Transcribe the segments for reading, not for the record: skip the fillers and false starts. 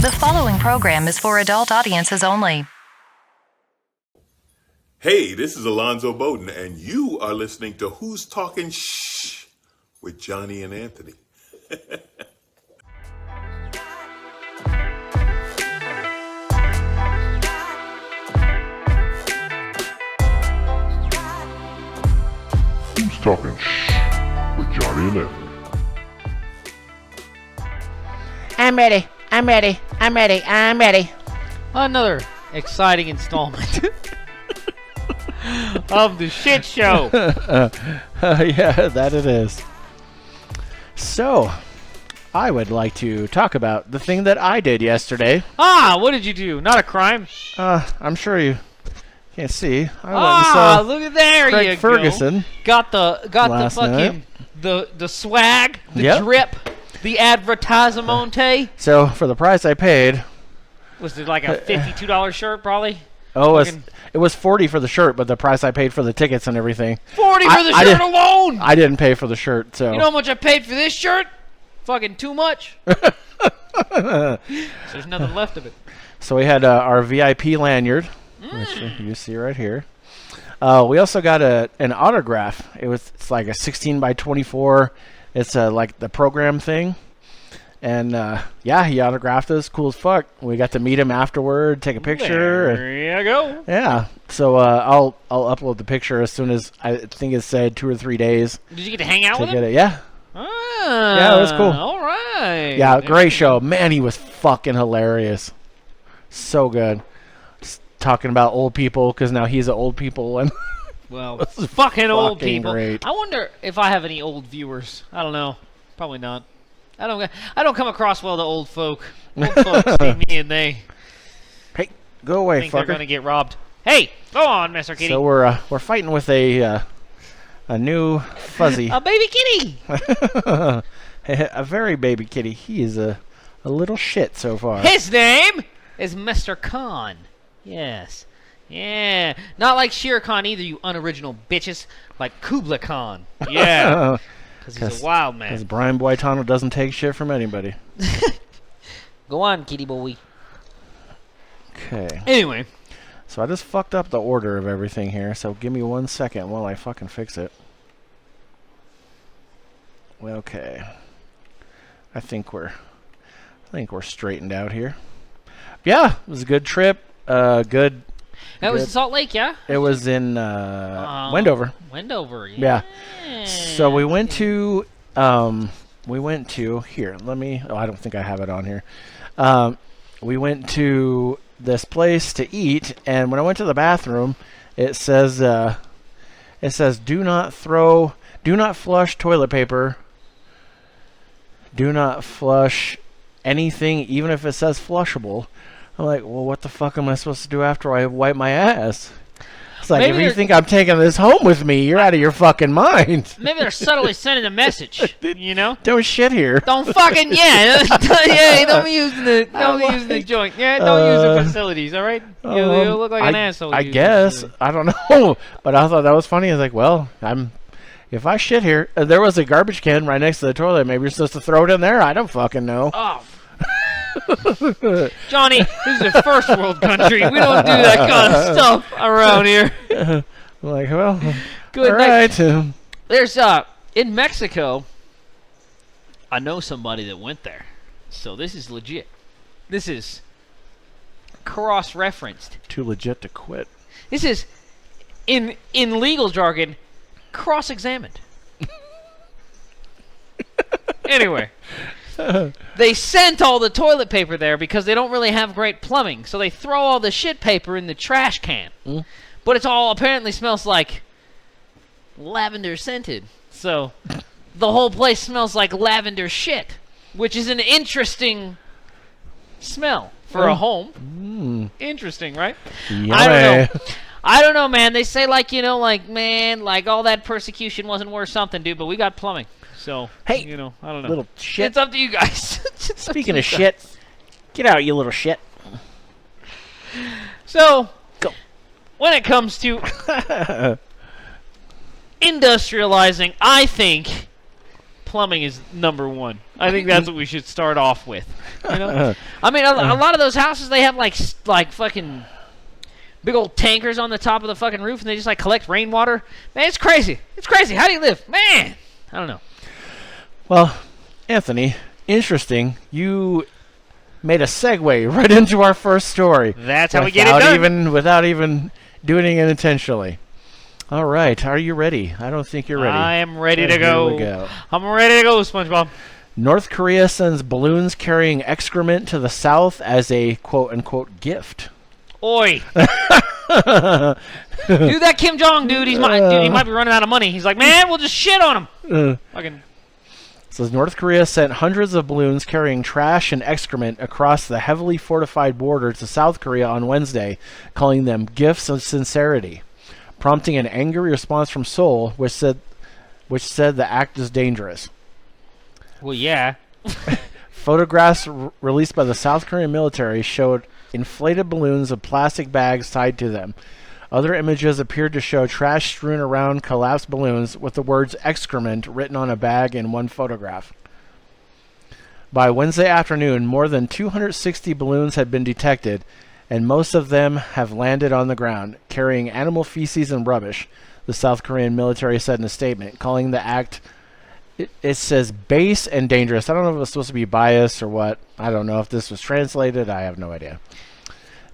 The following program is for adult audiences only. Hey, this is Alonzo Bowden, and you are listening to Who's Talking Shh with Johnny and Anthony. Who's Talking Shh with Johnny and Anthony. I'm ready. Another exciting installment of the shit show. Yeah, that it is. So, I would like to talk about the thing that I did yesterday. What did you do? Not a crime. I'm sure you can't see. I went and saw Look at there Craig you Ferguson. Got the last fucking the swag, the Yep. drip, the advertisement. So, for the price I paid, Was it like a $52 shirt probably? it was $40 for the shirt, but the price I paid for the tickets and everything. $40 for the shirt alone. I didn't pay for the shirt, so. You know how much I paid for this shirt? Fucking too much. There's nothing left of it. So we had our VIP lanyard, which you see right here. We also got an autograph. It's like a 16 by 24. It's like the program thing. And yeah, he autographed us. Cool as fuck. We got to meet him afterward, take a picture. There you go. Yeah. So I'll upload the picture as soon as I think it said 2 or 3 days. Did you get to hang out with him? Get it. Yeah. Yeah, it was cool. All right. Yeah, great show. Man, he was fucking hilarious. So good. Talking about old people, because now he's an old people. And well, fucking old people. Great. I wonder if I have any old viewers. I don't know. Probably not. I don't come across well to old folk. Old folks see me and they Hey, go away, think fucker. they're gonna get robbed. Hey, go on, Mr. Kitty. So we're fighting with a new fuzzy. A baby kitty. A very baby kitty. He is a little shit so far. His name is Mr. Khan. Yes. Yeah. Not like Shere Khan either, you unoriginal bitches. Like Kubla Khan. Yeah. Because he's a wild man. Because Brian Boitano doesn't take shit from anybody. Go on, kitty boy. Okay. Anyway. So I just fucked up the order of everything here, so give me 1 second while I fucking fix it. Okay. I think we're straightened out here. Yeah, it was a good trip. Good. That was in Salt Lake, yeah? It was in Wendover. Wendover, yeah. So we went to here. I don't think I have it on here. We went to this place to eat, and when I went to the bathroom, it says do not flush toilet paper. Do not flush anything, even if it says flushable. I'm like, well, what the fuck am I supposed to do after I wipe my ass? It's like, if you think I'm taking this home with me, you're out of your fucking mind. Maybe they're subtly sending a message, you know? Don't shit here. Don't fucking, don't be using the joint. Yeah, don't use the facilities, all right? You look like an asshole. I guess. I don't know. But I thought that was funny. I was like, well, if I shit here, there was a garbage can right next to the toilet. Maybe you're supposed to throw it in there. I don't fucking know. Oh, Johnny, this is a first world country. We don't do that kind of stuff around here. I'm like, well, good. All right. There's in Mexico. I know somebody that went there, so this is legit. This is cross-referenced. Too legit to quit. This is in legal jargon, cross-examined. Anyway. They sent all the toilet paper there because they don't really have great plumbing, so they throw all the shit paper in the trash can. But it's all apparently smells like lavender scented. So the whole place smells like lavender shit, which is an interesting smell for a home. Interesting, right? Yummy. I don't know, man. They say man, all that persecution wasn't worth something, dude, but we got plumbing. So, hey, I don't know. Little shit. It's up to you guys. Speaking of shit, get out, you little shit. So, go. When it comes to industrializing, I think plumbing is number one. I think that's what we should start off with. You know, I mean, a lot of those houses they have like fucking big old tankers on the top of the fucking roof, and they just like collect rainwater. Man, it's crazy. It's crazy. How do you live, man? I don't know. Well, Anthony, interesting. You made a segue right into our first story. That's how we get it done. Without even doing it intentionally. All right, are you ready? I don't think you're ready. I am ready to go. Here we go. I'm ready to go, SpongeBob. North Korea sends balloons carrying excrement to the South as a quote-unquote gift. Oi. Dude, that Kim Jong dude, he might be running out of money. He's like, man, we'll just shit on him. Fucking. Says North Korea sent hundreds of balloons carrying trash and excrement across the heavily fortified border to South Korea on Wednesday, calling them gifts of sincerity, prompting an angry response from Seoul, which said the act is dangerous. Well, yeah. Photographs released by the South Korean military showed inflated balloons of plastic bags tied to them. Other images appeared to show trash strewn around collapsed balloons with the words excrement written on a bag in one photograph. By Wednesday afternoon, more than 260 balloons had been detected, and most of them have landed on the ground, carrying animal feces and rubbish, the South Korean military said in a statement, calling the act, it says base and dangerous. I don't know if it's supposed to be biased or what. I don't know if this was translated. I have no idea.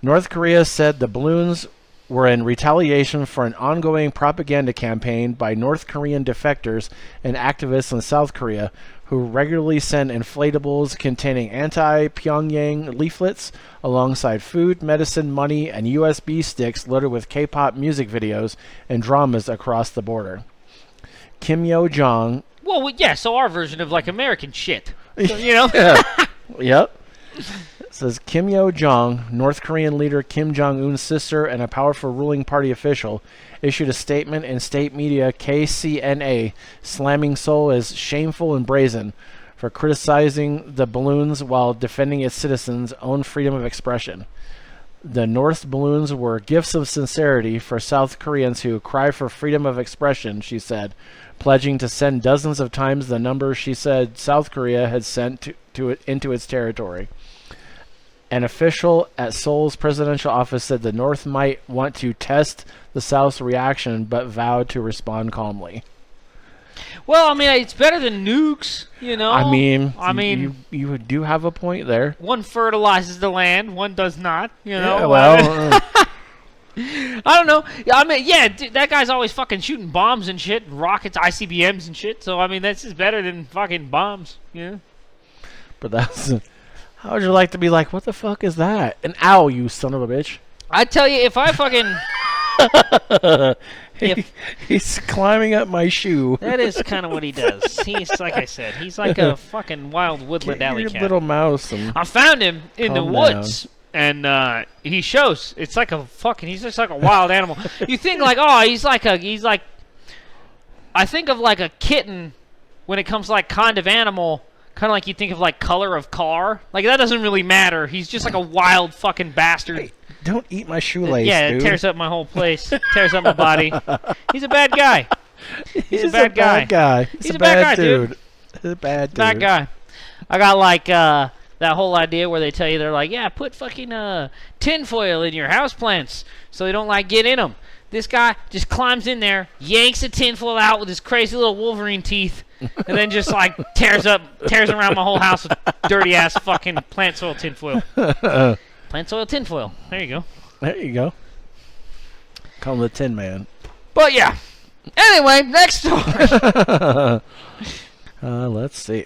North Korea said the balloons were in retaliation for an ongoing propaganda campaign by North Korean defectors and activists in South Korea who regularly send inflatables containing anti-Pyongyang leaflets alongside food, medicine, money, and USB sticks loaded with K-pop music videos and dramas across the border. Kim Yo-jong... Well, yeah, so our version of, like, American shit. So, you know? Yep. It says Kim Yo-jong, North Korean leader Kim Jong-un's sister and a powerful ruling party official, issued a statement in state media KCNA slamming Seoul as shameful and brazen for criticizing the balloons while defending its citizens' own freedom of expression. The North's balloons were gifts of sincerity for South Koreans who cry for freedom of expression, she said, pledging to send dozens of times the number she said South Korea had sent into its territory. An official at Seoul's presidential office said the North might want to test the South's reaction, but vowed to respond calmly. Well, I mean, it's better than nukes, you know? I mean, you do have a point there. One fertilizes the land, one does not, you know? Yeah, well... I don't know. I mean, yeah, that guy's always fucking shooting bombs and shit, rockets, ICBMs and shit, so, I mean, that's just better than fucking bombs, yeah? But that's... How would you like to be like, what the fuck is that? An owl, you son of a bitch. I tell you, if I fucking... He's climbing up my shoe. That is kind of what he does. He's, like I said, he's like a fucking wild woodland alley cat. Little mouse. I found him in the woods, and he shows. It's like a fucking, he's just like a wild animal. You think like, oh, he's like, I think of like a kitten when it comes to like kind of animal. Kind of like you think of like color of car. Like that doesn't really matter. He's just like a wild fucking bastard. Hey, don't eat my shoelace, yeah, dude. It tears up my whole place. Tears up my body. He's a bad guy. He's a bad guy. He's a bad guy, dude. He's a bad dude. Bad guy. I got like that whole idea where they tell you they're like, yeah, put fucking tinfoil in your houseplants so they don't like get in them. This guy just climbs in there, yanks the tinfoil out with his crazy little Wolverine teeth, and then just like tears around my whole house with dirty ass fucking plant soil tinfoil. Plant soil tinfoil. There you go. There you go. Call him the Tin Man. But yeah. Anyway, next story. Let's see.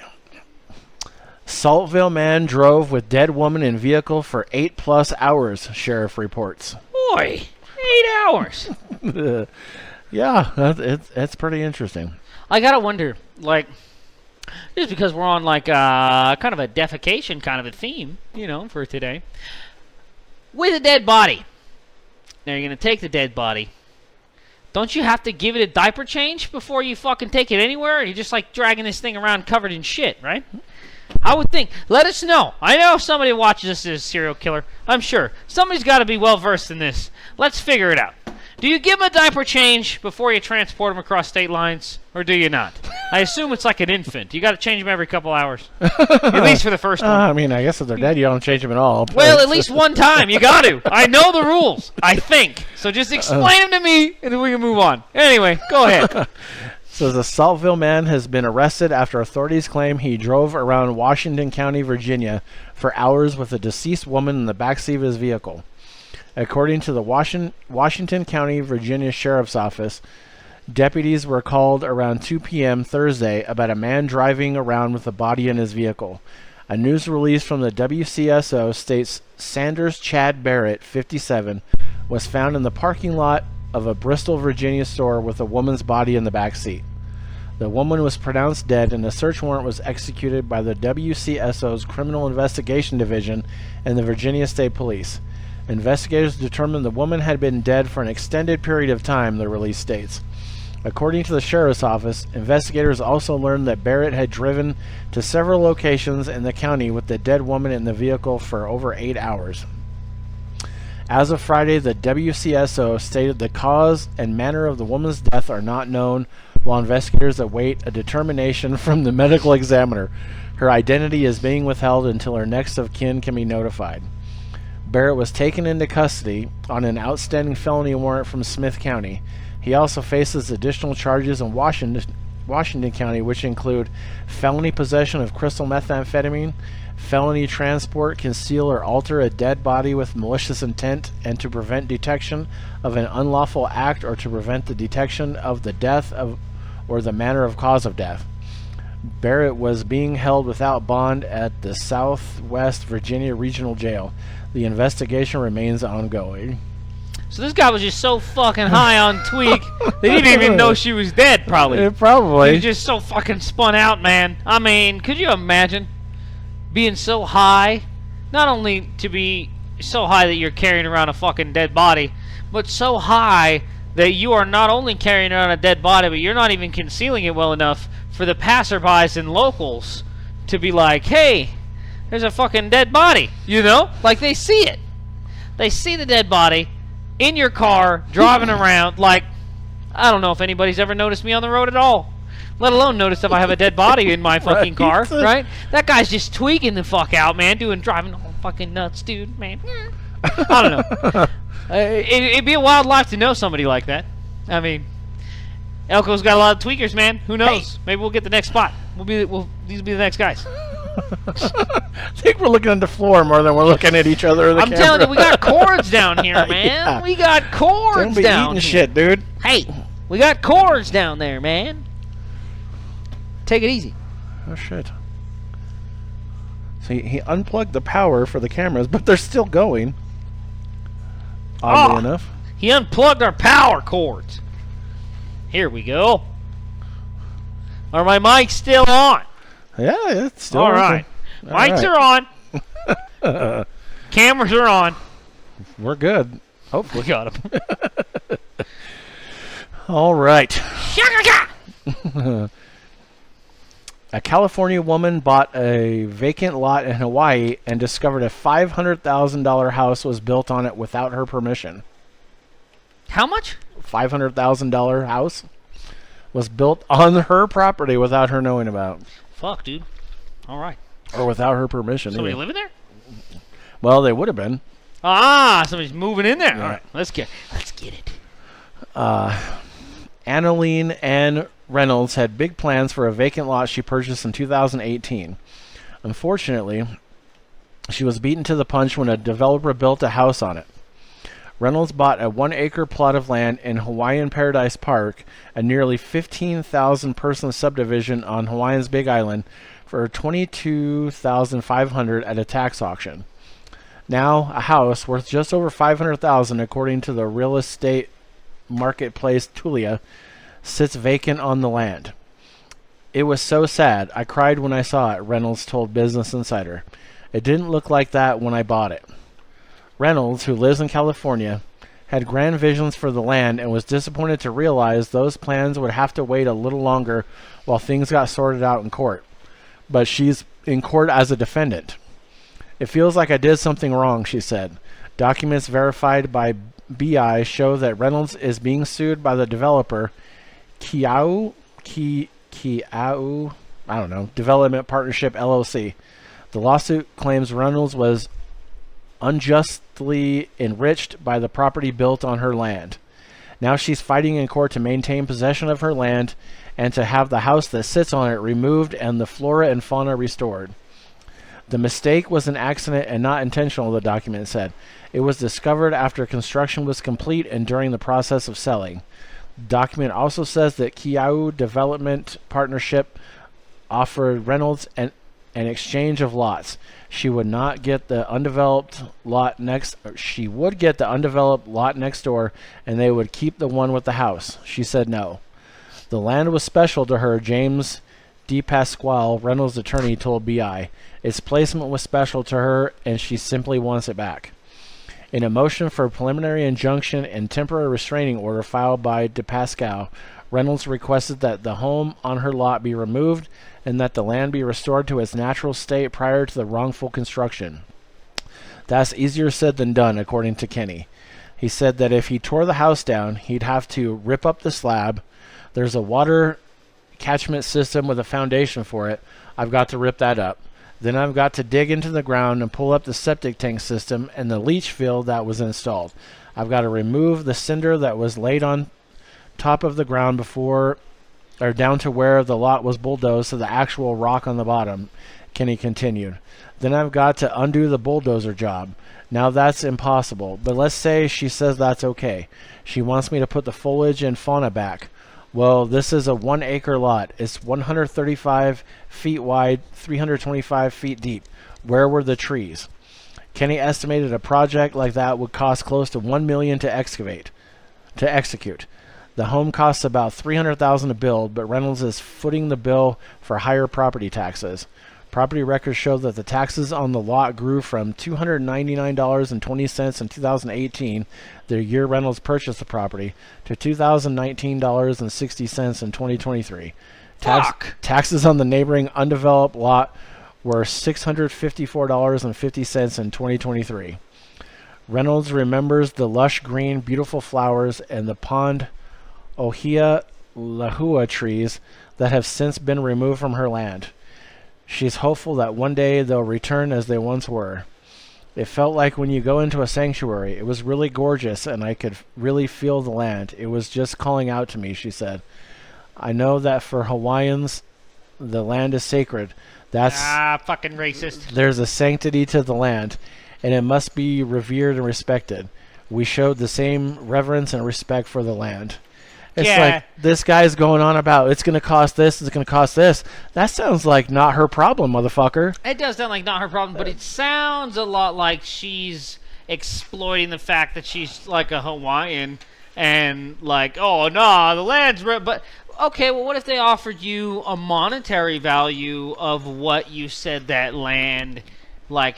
Saltville man drove with dead woman in vehicle for 8+ hours, sheriff reports. Boy, 8 hours. Yeah, that's pretty interesting. I gotta wonder, like, just because we're on like kind of a defecation kind of a theme, you know, for today. With a dead body. Now you're gonna take the dead body. Don't you have to give it a diaper change before you fucking take it anywhere? Or you're just like dragging this thing around covered in shit, right? I would think. Let us know. I know if somebody watches this as a serial killer. I'm sure. Somebody's got to be well versed in this. Let's figure it out. Do you give them a diaper change before you transport them across state lines, or do you not? I assume it's like an infant. You got to change them every couple hours, at least for the first one. I mean, I guess if they're dead, you don't change them at all. Well, at least one time. You got to. I know the rules, I think. So just explain them to me, and then we can move on. Anyway, go ahead. Says a Saltville man has been arrested after authorities claim he drove around Washington County, Virginia, for hours with a deceased woman in the backseat of his vehicle. According to the Washington County, Virginia Sheriff's Office, deputies were called around 2 p.m. Thursday about a man driving around with a body in his vehicle. A news release from the WCSO states Sanders Chad Barrett, 57, was found in the parking lot of a Bristol, Virginia store with a woman's body in the back seat. The woman was pronounced dead, and a search warrant was executed by the WCSO's Criminal Investigation Division and the Virginia State Police. Investigators determined the woman had been dead for an extended period of time, the release states. According to the sheriff's office, investigators also learned that Barrett had driven to several locations in the county with the dead woman in the vehicle for over 8 hours. As of Friday, the WCSO stated the cause and manner of the woman's death are not known, while investigators await a determination from the medical examiner. Her identity is being withheld until her next of kin can be notified. Barrett was taken into custody on an outstanding felony warrant from Smith County. He also faces additional charges in Washington County, which include felony possession of crystal methamphetamine, felony transport, conceal or alter a dead body with malicious intent, and to prevent detection of an unlawful act or to prevent the detection of the death of or the manner of cause of death. Barrett was being held without bond at the Southwest Virginia Regional Jail. The investigation remains ongoing. So this guy was just so fucking high on tweak, they didn't even know she was dead, probably. Probably. He was just so fucking spun out, man. I mean, could you imagine being so high? Not only to be so high that you're carrying around a fucking dead body, but so high that you are not only carrying around a dead body, but you're not even concealing it well enough for the passerbys and locals to be like, hey, there's a fucking dead body, you know? Like, they see it. They see the dead body in your car, driving around, like, I don't know if anybody's ever noticed me on the road at all, let alone noticed if I have a dead body in my fucking car, right? That guy's just tweaking the fuck out, man, driving all fucking nuts, dude, man. I don't know. It'd be a wild life to know somebody like that. I mean, Elko's got a lot of tweakers, man. Who knows? Hey. Maybe we'll get the next spot. These will be the next guys. I think we're looking at the floor more than we're looking at each other. I'm telling you, we got cords down here, man. Yeah. We got cords Don't be down eating here. Shit, dude. Hey, we got cords down there, man. Take it easy. Oh shit. So he unplugged the power for the cameras, but they're still going. Oddly enough. He unplugged our power cords. Here we go. Are my mics still on? Yeah, it's still all working. Right. Mics are on. Cameras are on. We're good. Hopefully. We got them. All right. A California woman bought a vacant lot in Hawaii and discovered a $500,000 house was built on it without her permission. How much? $500,000 house was built on her property without her knowing about. Fuck, dude. All right. Or without her permission. Somebody living there? Well, they would have been. Somebody's moving in there. Yeah. All right, let's get it. Annalene Ann Reynolds had big plans for a vacant lot she purchased in 2018. Unfortunately, she was beaten to the punch when a developer built a house on it. Reynolds bought a 1-acre plot of land in Hawaiian Paradise Park, a nearly 15,000-person subdivision on Hawaii's Big Island, for $22,500 at a tax auction. Now, a house worth just over $500,000, according to the real estate marketplace Tulia, sits vacant on the land. It was so sad. I cried when I saw it, Reynolds told Business Insider. It didn't look like that when I bought it. Reynolds, who lives in California, had grand visions for the land and was disappointed to realize those plans would have to wait a little longer while things got sorted out in court. But she's in court as a defendant. It feels like I did something wrong, she said. Documents verified by BI show that Reynolds is being sued by the developer Kiau, I don't know, Development Partnership LLC. The lawsuit claims Reynolds was unjustly enriched by the property built on her land. Now she's fighting in court to maintain possession of her land and to have the house that sits on it removed and the flora and fauna restored. The mistake was an accident and not intentional, the document said. It was discovered after construction was complete and during the process of selling. The document also says that Kiau Development Partnership offered Reynolds an exchange of lots. She would get the undeveloped lot next door, and they would keep the one with the house. She said no. The land was special to her, James DePasquale, Reynolds' attorney, told BI. Its placement was special to her, and she simply wants it back. In a motion for a preliminary injunction and temporary restraining order filed by DePasquale, Reynolds requested that the home on her lot be removed and that the land be restored to its natural state prior to the wrongful construction. That's easier said than done, according to Kenny. He said that if he tore the house down, he'd have to rip up the slab. There's a water catchment system with a foundation for it. I've got to rip that up. Then I've got to dig into the ground and pull up the septic tank system and the leach field that was installed. I've got to remove the cinder that was laid on top of the ground down to where the lot was bulldozed to the actual rock on the bottom, Kenny continued. Then I've got to undo the bulldozer job. Now that's impossible, but let's say she says that's okay. She wants me to put the foliage and fauna back. Well, this is a 1 acre lot. It's 135 feet wide, 325 feet deep. Where were the trees? Kenny estimated a project like that would cost close to $1 million to execute. The home costs about $300,000 to build, but Reynolds is footing the bill for higher property taxes. Property records show that the taxes on the lot grew from $299.20 in 2018, the year Reynolds purchased the property, to $2,019.60 in 2023. Taxes on the neighboring undeveloped lot were $654.50 in 2023. Reynolds remembers the lush green, beautiful flowers and the pond ohia lahua trees that have since been removed from her land. She's hopeful that one day they'll return as they once were. It felt like when you go into a sanctuary. It was really gorgeous, and I could really feel the land. It was just calling out to me, she said. I know that for Hawaiians, the land is sacred. That's fucking racist. There's a sanctity to the land, and it must be revered and respected. We showed the same reverence and respect for the land. It's like this guy's going on about it's going to cost this, it's going to cost this. That sounds like not her problem, motherfucker. It does sound like not her problem, but it sounds a lot like she's exploiting the fact that she's like a Hawaiian and like, oh, nah, the land's... But, okay, well, what if they offered you a monetary value of what you said that land, like,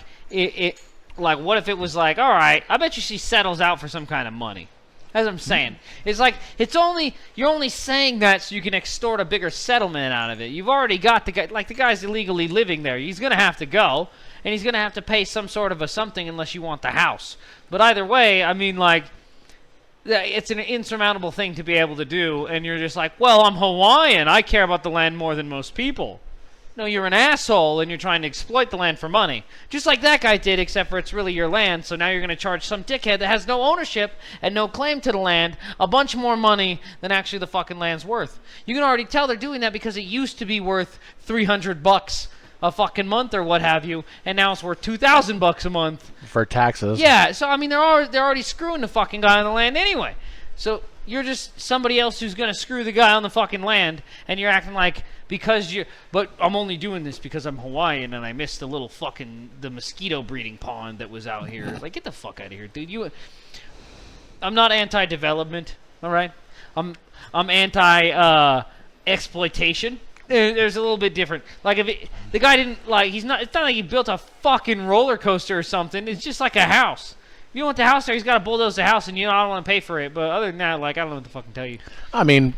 like, what if it was like, all right, I bet you she settles out for some kind of money. That's what I'm saying. It's like, you're only saying that so you can extort a bigger settlement out of it. You've already got the guy, like the guy's illegally living there. He's going to have to go, and he's going to have to pay some sort of a something unless you want the house. But either way, I mean, like, it's an insurmountable thing to be able to do, and you're just like, well, I'm Hawaiian. I care about the land more than most people. No, you're an asshole, and you're trying to exploit the land for money. Just like that guy did, except for it's really your land, so now you're going to charge some dickhead that has no ownership and no claim to the land a bunch more money than actually the fucking land's worth. You can already tell they're doing that because it used to be worth $300 a fucking month or what have you, and now it's worth $2,000 a month. For taxes. Yeah, so, I mean, they're already screwing the fucking guy on the land anyway. So you're just somebody else who's going to screw the guy on the fucking land, and you're acting like... But I'm only doing this because I'm Hawaiian and I missed the little the mosquito breeding pond that was out here. Like, get the fuck out of here, dude. I'm not anti-development, all right? I'm anti-exploitation. There's a little bit different. Like, the guy didn't, like, it's not like he built a fucking roller coaster or something. It's just like a house. If you want the house there, he's got to bulldoze the house and I don't want to pay for it. But other than that, like, I don't know what to fucking tell you. I mean...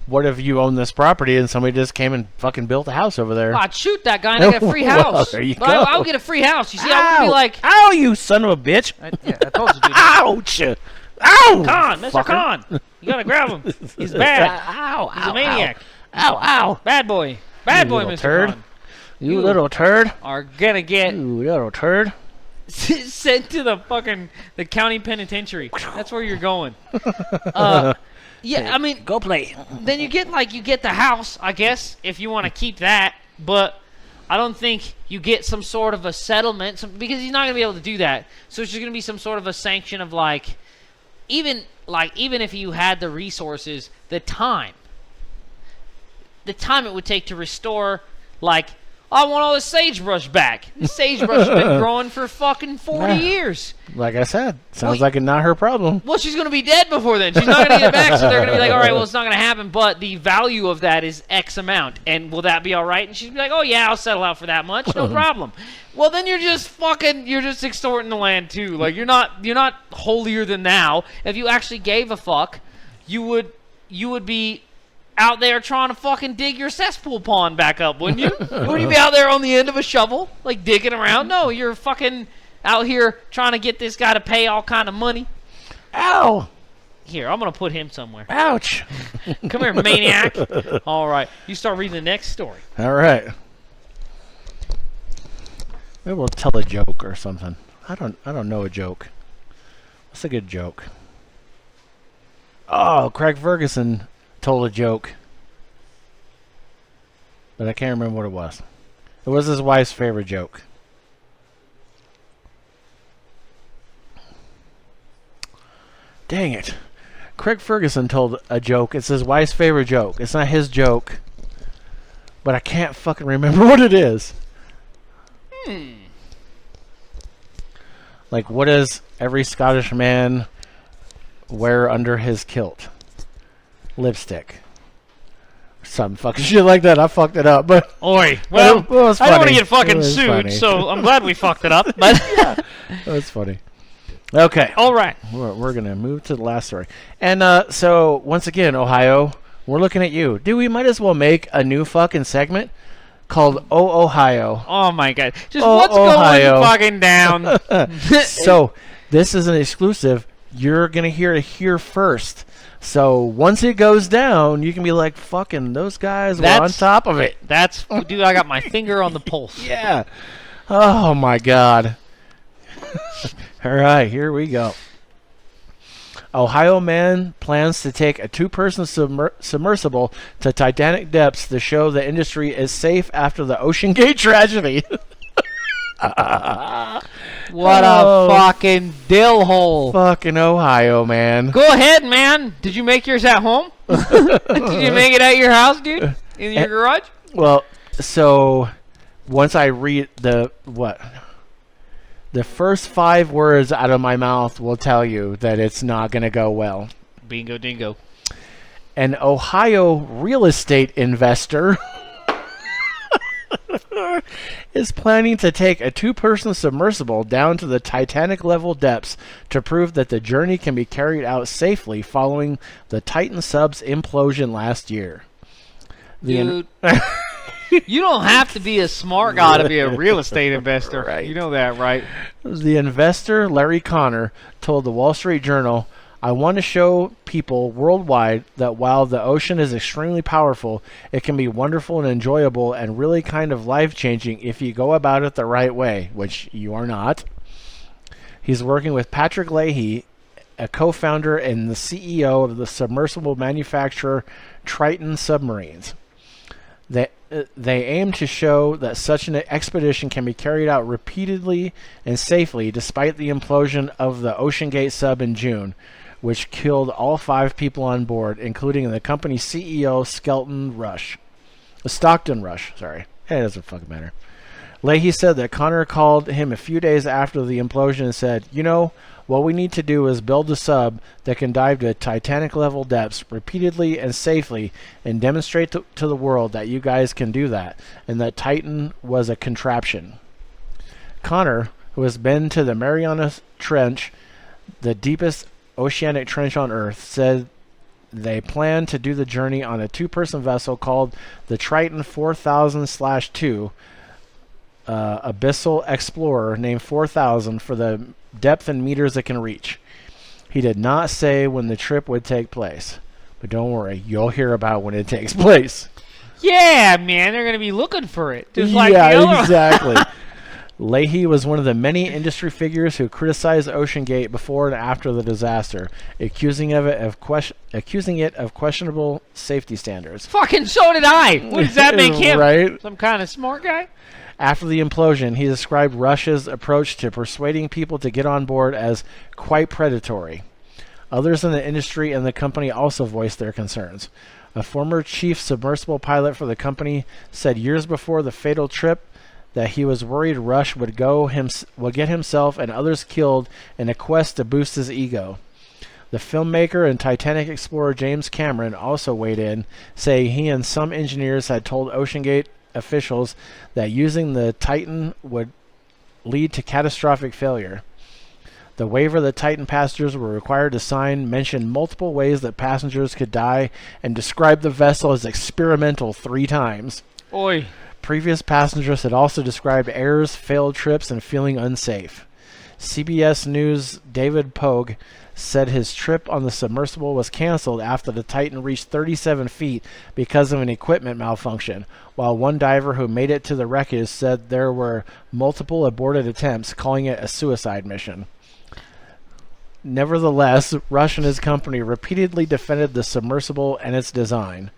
what if you own this property and somebody just came and fucking built a house over there? I'd shoot that guy and I get a free Well, house. there you But go. I'll get a free house. You see, I wouldn't be like, ow, you son of a bitch. I told you, dude. Ouch. Ow. Khan, Mr. fucker. Khan. You gotta grab him. He's bad. Ow, He's a maniac. Ow, ow. Bad boy. Bad boy, little Mr. turd. Khan. You little turd. Are gonna get You little turd. sent to the county penitentiary. That's where you're going. Yeah, I mean, Go play. then you get the house, I guess, if you want to keep that. But I don't think you get some sort of a settlement because he's not gonna be able to do that. So it's just gonna be some sort of a sanction of even if you had the resources, the time it would take to restore, I want all this sagebrush back. This sagebrush has been growing for fucking 40 years. Like I said, sounds like it's not her problem. Well, she's going to be dead before then. She's not going to get it back, so they're going to be like, all right, well, it's not going to happen, but the value of that is X amount, and will that be all right? And she'd be like, oh, yeah, I'll settle out for that much, no problem. Well, then you're just extorting the land, too. Like, you're not holier than thou. If you actually gave a fuck, you would be out there trying to fucking dig your cesspool pond back up, wouldn't you? Wouldn't you be out there on the end of a shovel, digging around? No, you're fucking out here trying to get this guy to pay all kind of money. Ow. Here, I'm going to put him somewhere. Ouch. Come here, maniac. All right, you start reading the next story. All right. Maybe we'll tell a joke or something. I don't know a joke. What's a good joke? Oh, Craig Ferguson told a joke, but I can't remember what it was. It was his wife's favorite joke. Dang it. Craig Ferguson told a joke. It's his wife's favorite joke. It's not his joke, but I can't fucking remember what it is. Like, what does every Scottish man wear under his kilt? Lipstick. Some fucking shit like that. I fucked it up, but Oi, well, it was I don't want to funny. get fucking It was sued, funny. so I'm glad we fucked it up. But that's funny. Okay, all right. we're gonna move to the last story, and so once again, Ohio, we're looking at you. Dude, we might as well make a new fucking segment called "Oh Ohio." Oh my god, just Oh, what's Ohio. going fucking down? So this is an exclusive. You're gonna hear it here first. So once it goes down, you can be like, "Fucking those guys were on top of it." Dude, I got my finger on the pulse. Yeah. Oh my god. All right, here we go. Ohio man plans to take a two-person submersible to Titanic depths to show the industry is safe after the OceanGate tragedy. What a fucking dill hole. Fucking Ohio, man. Go ahead, man. Did you make yours at home? Did you make it at your house, dude? In your garage? Well, so once I read the first 5 words out of my mouth will tell you that it's not going to go well. Bingo dingo. An Ohio real estate investor is planning to take a two-person submersible down to the Titanic level depths to prove that the journey can be carried out safely following the Titan sub's implosion last year. Dude, you don't have to be a smart guy to be a real estate investor. Right. You know that, right? The investor, Larry Connor, told the Wall Street Journal, "I want to show people worldwide that while the ocean is extremely powerful, it can be wonderful and enjoyable and really kind of life-changing if you go about it the right way," which you are not. He's working with Patrick Leahy, a co-founder and the CEO of the submersible manufacturer Triton Submarines. They aim to show that such an expedition can be carried out repeatedly and safely despite the implosion of the OceanGate sub in June, which killed all 5 people on board, including the company's CEO, Stockton Rush. Sorry. It doesn't fucking matter. Leahy said that Connor called him a few days after the implosion and said, "You know, what we need to do is build a sub that can dive to Titanic-level depths repeatedly and safely and demonstrate to the world that you guys can do that, and that Titan was a contraption." Connor, who has been to the Mariana Trench, the deepest oceanic trench on Earth, said They planned to do the journey on a 2-person vessel called the Triton 4000/2, abyssal explorer named 4000 for the depth in meters it can reach. He did not say when the trip would take place, but don't worry, you'll hear about when it takes place. Yeah, man, they're gonna be looking for it. Just like the yeah, other exactly. Leahy was one of the many industry figures who criticized OceanGate before and after the disaster, accusing it of questionable safety standards. Fucking so did I. What does that make him? Right? Some kind of smart guy? After the implosion, he described Russia's approach to persuading people to get on board as quite predatory. Others in the industry and the company also voiced their concerns. A former chief submersible pilot for the company said years before the fatal trip that he was worried Rush would get himself and others killed in a quest to boost his ego. The filmmaker and Titanic explorer James Cameron also weighed in, saying he and some engineers had told OceanGate officials that using the Titan would lead to catastrophic failure. The waiver the Titan passengers were required to sign mentioned multiple ways that passengers could die and described the vessel as experimental 3 times. Oi. Previous passengers had also described errors, failed trips, and feeling unsafe. CBS News' David Pogue said his trip on the submersible was canceled after the Titan reached 37 feet because of an equipment malfunction, while one diver who made it to the wreckage said there were multiple aborted attempts, calling it a suicide mission. Nevertheless, Rush and his company repeatedly defended the submersible and its design.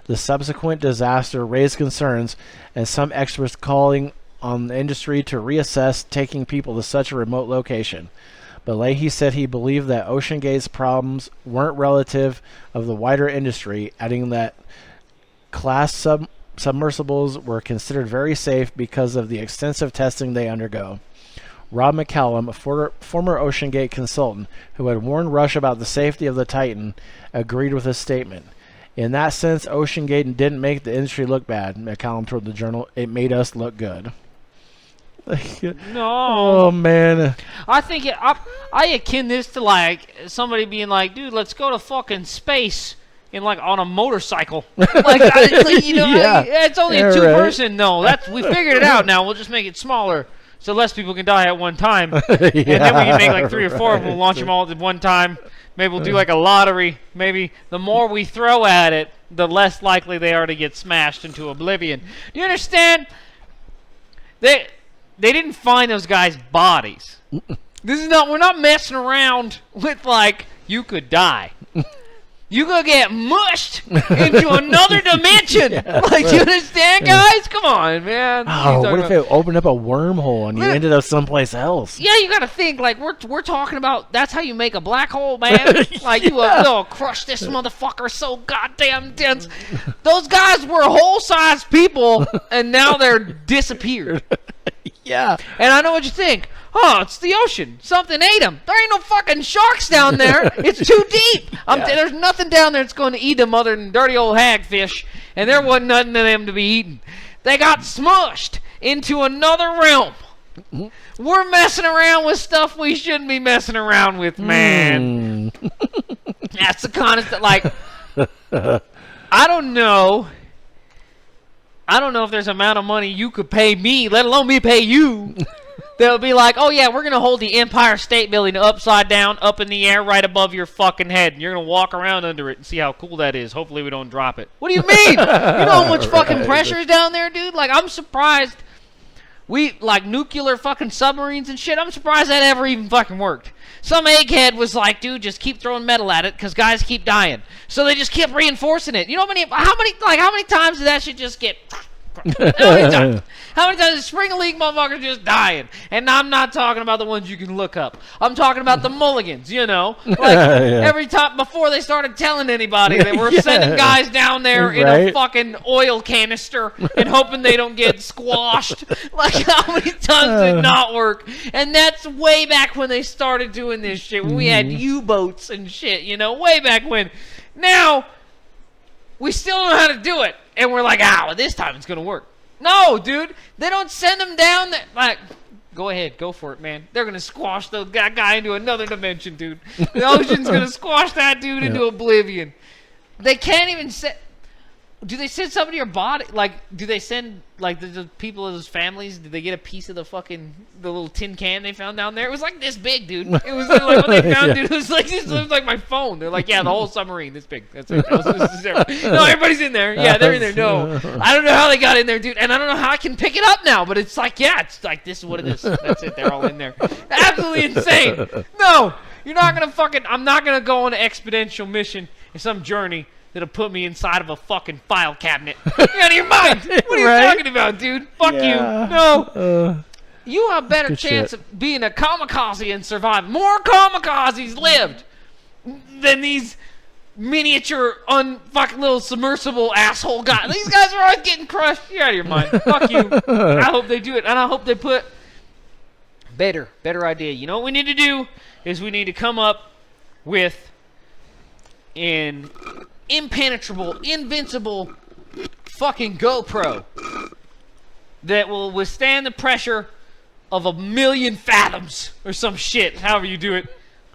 The subsequent disaster raised concerns, and some experts calling on the industry to reassess taking people to such a remote location. But Leahy said he believed that OceanGate's problems weren't relative of the wider industry, adding that class submersibles were considered very safe because of the extensive testing they undergo. Rob McCallum, a former OceanGate consultant who had warned Rush about the safety of the Titan, agreed with his statement. In that sense, OceanGate didn't make the industry look bad, McCallum told the Journal. It made us look good. No. Oh, man. I think I akin this to like somebody being like, dude, let's go to fucking space in like on a motorcycle. Like, Yeah. it's only a 2-person. No, we figured it out now. We'll just make it smaller so less people can die at one time. And then we can make like 3 or 4 of them. We'll launch them all at one time. Maybe we'll do like a lottery. Maybe the more we throw at it, the less likely they are to get smashed into oblivion. Do you understand? They didn't find those guys' bodies. We're not messing around with like you could die. You could get mushed into another dimension. Yeah, like, do you understand, guys? Come on, man. Oh, what if it opened up a wormhole and you ended up sompace else? Yeah, you got to think, like, we're talking about, that's how you make a black hole, man. Like, you'll crush this motherfucker so goddamn dense. Those guys were whole-sized people, and now they're disappeared. Yeah. And I know what you think. Oh, it's the ocean. Something ate them. There ain't no fucking sharks down there. It's too deep. There's nothing down there that's going to eat them other than dirty old hagfish, and there wasn't nothing to them to be eaten. They got smushed into another realm. We're messing around with stuff we shouldn't be messing around with, man. That's the kind of stuff, like, I don't know if there's an amount of money you could pay me, let alone me pay you. They'll be like, oh yeah, we're going to hold the Empire State Building upside down, up in the air, right above your fucking head. And you're going to walk around under it and see how cool that is. Hopefully we don't drop it. What do you mean? You know how much fucking pressure is down there, dude? Like, I'm surprised. Like, nuclear fucking submarines and shit, I'm surprised that ever even fucking worked. Some egghead was like, dude, just keep throwing metal at it because guys keep dying. So they just kept reinforcing it. You know how many times did that shit just get... How many times is Spring League motherfuckers just dying? And I'm not talking about the ones you can look up. I'm talking about the mulligans, you know? Like, every time before they started telling anybody that we're sending guys down there in a fucking oil canister and hoping they don't get squashed. Like, how many times did it not work? And that's way back when they started doing this shit, when we had U-boats and shit, you know? Way back when. Now, we still don't know how to do it. And we're like, well, this time it's going to work. No, dude. They don't send them down there. Like, Go ahead, go for it, man. They're gonna squash that guy into another dimension, dude. The ocean's gonna squash that dude into oblivion. They can't even set. Do they send somebody to your body? Like, do they send like the people of those families? Did they get a piece of the little tin can they found down there? It was like this big, dude. It was like what they found, dude. It was like my phone. They're like, yeah, the whole submarine this big. That's it. No, everybody's in there. Yeah, they're in there. No, I don't know how they got in there, dude, and I don't know how I can pick it up now. But it's like, yeah, it's like this is what it is. That's it. They're all in there. Absolutely insane. No, you're not gonna I'm not gonna go on an exponential mission in some journey that'll put me inside of a fucking file cabinet. You're out of your mind. What are you talking about, dude? Fuck you. No. You have a better chance of being a kamikaze and surviving. More kamikazes lived than these miniature, unfucking little submersible asshole guys. These guys are always getting crushed. You're out of your mind. Fuck you. I hope they do it. And I hope they put better idea. You know what we need to do is we need to come up with an impenetrable, invincible fucking GoPro that will withstand the pressure of 1,000,000 fathoms or some shit, however you do it.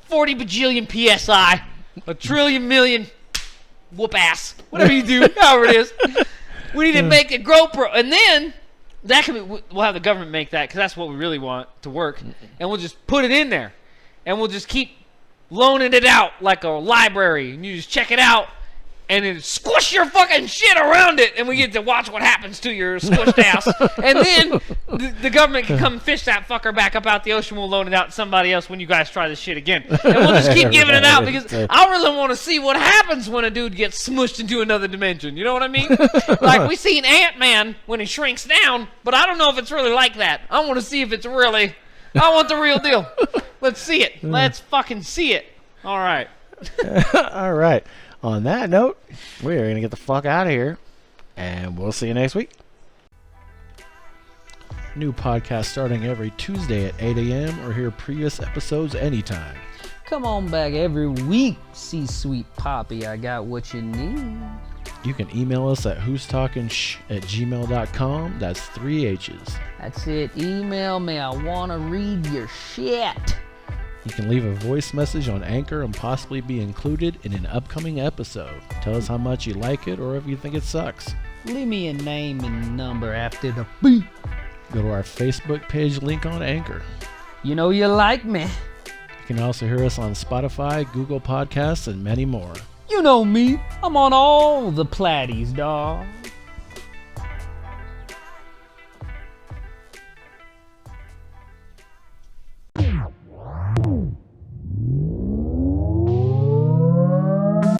40 bajillion PSI, 1,000,000,000,000 million whoop ass, whatever you do, however it is. We need to make a GoPro, and then that can be, we'll have the government make that because that's what we really want to work, and we'll just put it in there, and we'll just keep loaning it out like a library, and you just check it out. And then squish your fucking shit around it, and we get to watch what happens to your squished ass. And then the government can come fish that fucker back up out the ocean. We'll loan it out to somebody else when you guys try this shit again. And we'll just keep giving it out because I really want to see what happens when a dude gets smushed into another dimension. You know what I mean? Like we seen Ant-Man when he shrinks down, but I don't know if it's really like that. I want to see if it's really. I want the real deal. Let's see it. Let's fucking see it. All right. All right. On that note, we are going to get the fuck out of here, and we'll see you next week. New podcast starting every Tuesday at 8 a.m. or hear previous episodes anytime. Come on back every week, see sweet Poppy. I got what you need. You can email us at who'stalkingshh@gmail.com. That's 3 H's. That's it. Email me. I want to read your shit. You can leave a voice message on Anchor and possibly be included in an upcoming episode. Tell us how much you like it or if you think it sucks. Leave me a name and number after the beep. Go to our Facebook page link on Anchor. You know you like me. You can also hear us on Spotify, Google Podcasts, and many more. You know me. I'm on all the platties, dawg.